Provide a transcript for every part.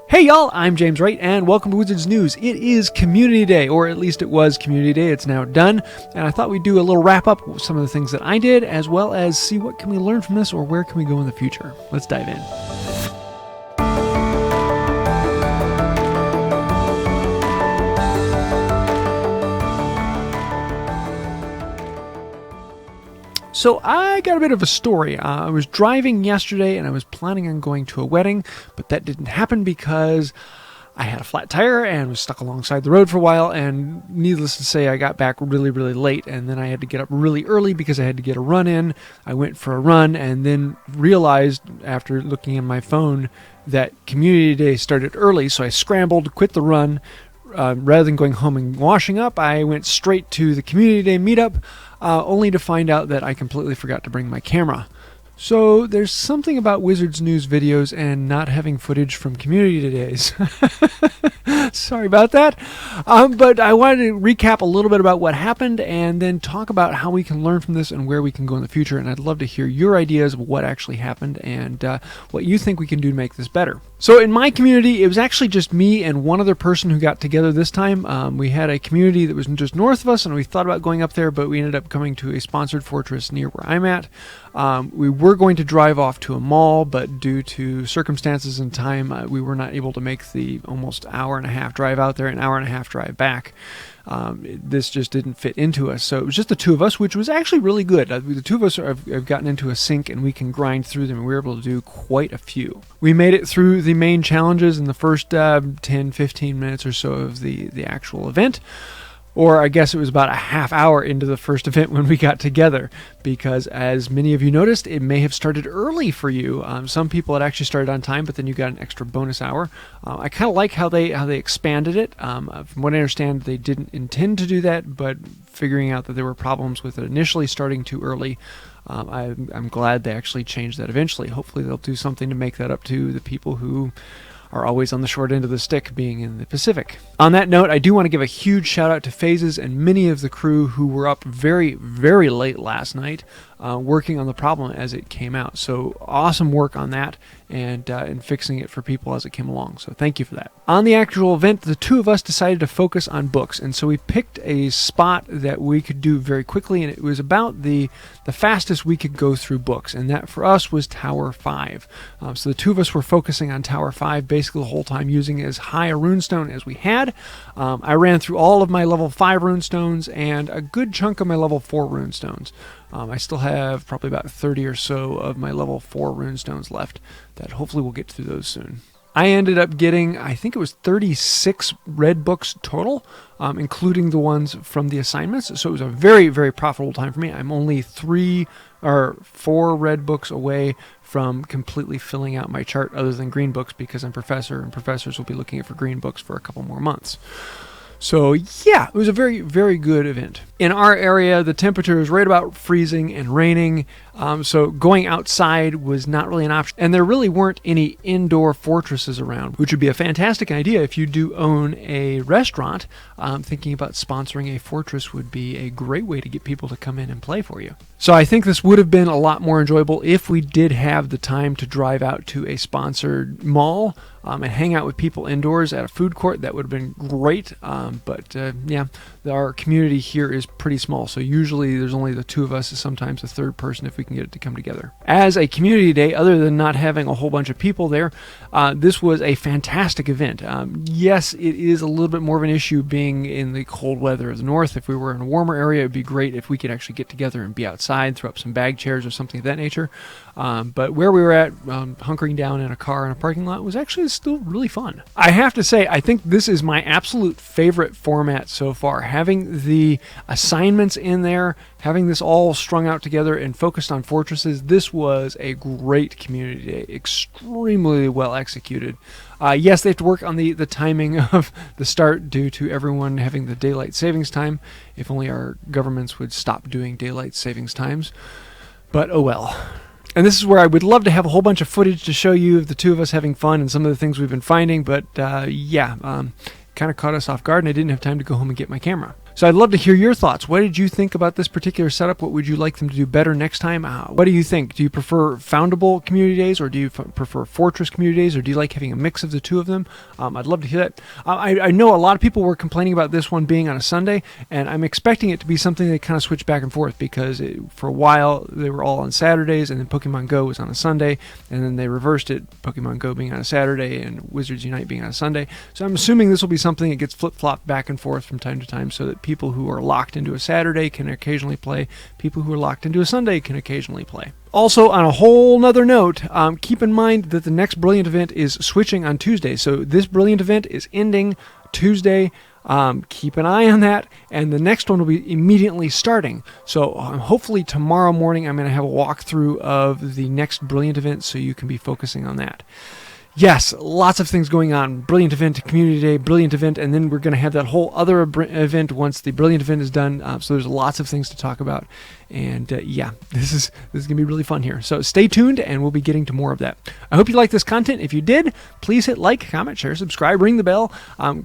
Hey y'all, I'm James Wright, and welcome to Wizards News. It is Community Day, or at least it was Community Day. It's now done, and I thought we'd do a little wrap-up with some of the things that I did, as well as see what can we learn from this, or where can we go in the future. Let's dive in. So I got a bit of a story. I was driving yesterday and I was planning on going to a wedding, but that didn't happen because I had a flat tire and was stuck alongside the road for a while, and needless to say, I got back really late, and then I had to get up really early because I had to get a run in. I went for a run and then realized after looking at my phone that Community Day started early, so I scrambled, quit the run. Rather than going home and washing up, I went straight to the Community Day meetup, only to find out that I completely forgot to bring my camera. So there's something about Wizards News videos and not having footage from Community Days. Sorry about that. But I wanted to recap a little bit about what happened and then talk about how we can learn from this and where we can go in the future. And I'd love to hear your ideas of what actually happened and what you think we can do to make this better. So in my community, it was actually just me and one other person who got together this time. We had a community that was just north of us, and we thought about going up there, but we ended up coming to a sponsored fortress near where I'm at. We were going to drive off to a mall, but due to circumstances and time, we were not able to make the almost hour and a half drive out there, an hour and a half drive back. This just didn't fit into us. So it was just the two of us, which was actually really good. The two of us have gotten into a sync, and we can grind through them, and we were able to do quite a few. We made it through the main challenges in the first 10-15 minutes or so of the actual event. Or I guess it was about a half hour into the first event when we got together, because as many of you noticed, it may have started early for you. Some people had actually started on time, but then you got an extra bonus hour. I kind of like how they expanded it. From what I understand, they didn't intend to do that, but figuring out that there were problems with it initially starting too early, I'm glad they actually changed that eventually. Hopefully they'll do something to make that up to the people who are always on the short end of the stick, being in the Pacific. On that note, I do want to give a huge shout out to Phases and many of the crew who were up very late last night working on the problem as it came out. So awesome work on that and fixing it for people as it came along. So thank you for that. On the actual event, the two of us decided to focus on books, and so we picked a spot that we could do very quickly, and it was about the fastest we could go through books, and that for us was Tower 5. So the two of us were focusing on Tower 5 basically the whole time, using as high a runestone as we had. I ran through all of my level 5 runestones and a good chunk of my level 4 runestones. I still have probably about 30 or so of my level 4 runestones left that hopefully we'll get through those soon. I ended up getting, I think it was 36 red books total, including the ones from the assignments. So it was a very profitable time for me. I'm only 3 or 4 red books away from completely filling out my chart, other than green books, because I'm professor, and professors will be looking for green books for a couple more months. So yeah, it was a very good event. In our area, the temperature was right about freezing and raining, so going outside was not really an option. And there really weren't any indoor fortresses around, which would be a fantastic idea if you do own a restaurant. Thinking about sponsoring a fortress would be a great way to get people to come in and play for you. So I think this would have been a lot more enjoyable if we did have the time to drive out to a sponsored mall and hang out with people indoors at a food court. That would have been great. But yeah, our community here is pretty small, so usually there's only the two of us, sometimes a third person if we can get it to come together. As a community day, other than not having a whole bunch of people there, this was a fantastic event. Yes, it is a little bit more of an issue being in the cold weather of the north. If we were in a warmer area, it would be great if we could actually get together and be outside, throw up some bag chairs or something of that nature. But where we were at, hunkering down in a car in a parking lot, was actually still really fun. I have to say, I think this is my absolute favorite format so far. Having the assignments in there, having this all strung out together and focused on fortresses, this was a great community day. Extremely well executed. Yes, they have to work on the timing of the start due to everyone having the daylight savings time. If only our governments would stop doing daylight savings times. But oh well. And this is where I would love to have a whole bunch of footage to show you of the two of us having fun and some of the things we've been finding, but kind of caught us off guard, and I didn't have time to go home and get my camera. So I'd love to hear your thoughts. What did you think about this particular setup? What would you like them to do better next time? What do you think? Do you prefer foundable community days, or do you prefer fortress community days, or do you like having a mix of the two of them? I'd love to hear that. I know a lot of people were complaining about this one being on a Sunday, and I'm expecting it to be something they kind of switch back and forth, because for a while they were all on Saturdays, and then Pokemon Go was on a Sunday, and then they reversed it, Pokemon Go being on a Saturday and Wizards Unite being on a Sunday. So I'm assuming this will be something that gets flip-flopped back and forth from time to time, so that people who are locked into a Saturday can occasionally play, people who are locked into a Sunday can occasionally play. Also, on a whole nother note, keep in mind that the next Brilliant event is switching on Tuesday. So this Brilliant event is ending Tuesday. Keep an eye on that, and the next one will be immediately starting. So hopefully tomorrow morning I'm going to have a walkthrough of the next Brilliant event, so you can be focusing on that. Yes, lots of things going on. Brilliant event, community day, brilliant event, and then we're going to have that whole other event once the brilliant event is done. So there's lots of things to talk about, and yeah, this is going to be really fun here. So stay tuned, and we'll be getting to more of that. I hope you like this content. If you did, please hit like, comment, share, subscribe, ring the bell.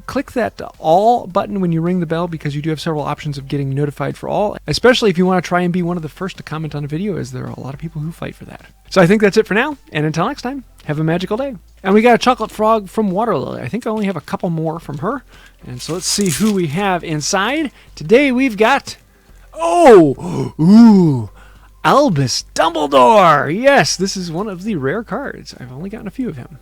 Click that all button when you ring the bell, because you do have several options of getting notified for all, especially if you want to try and be one of the first to comment on a video, as there are a lot of people who fight for that. So I think that's it for now, and until next time, have a magical day. And we got a chocolate frog from Water Lily. I think I only have a couple more from her. And so let's see who we have inside. Today we've got, Albus Dumbledore. Yes, this is one of the rare cards. I've only gotten a few of him.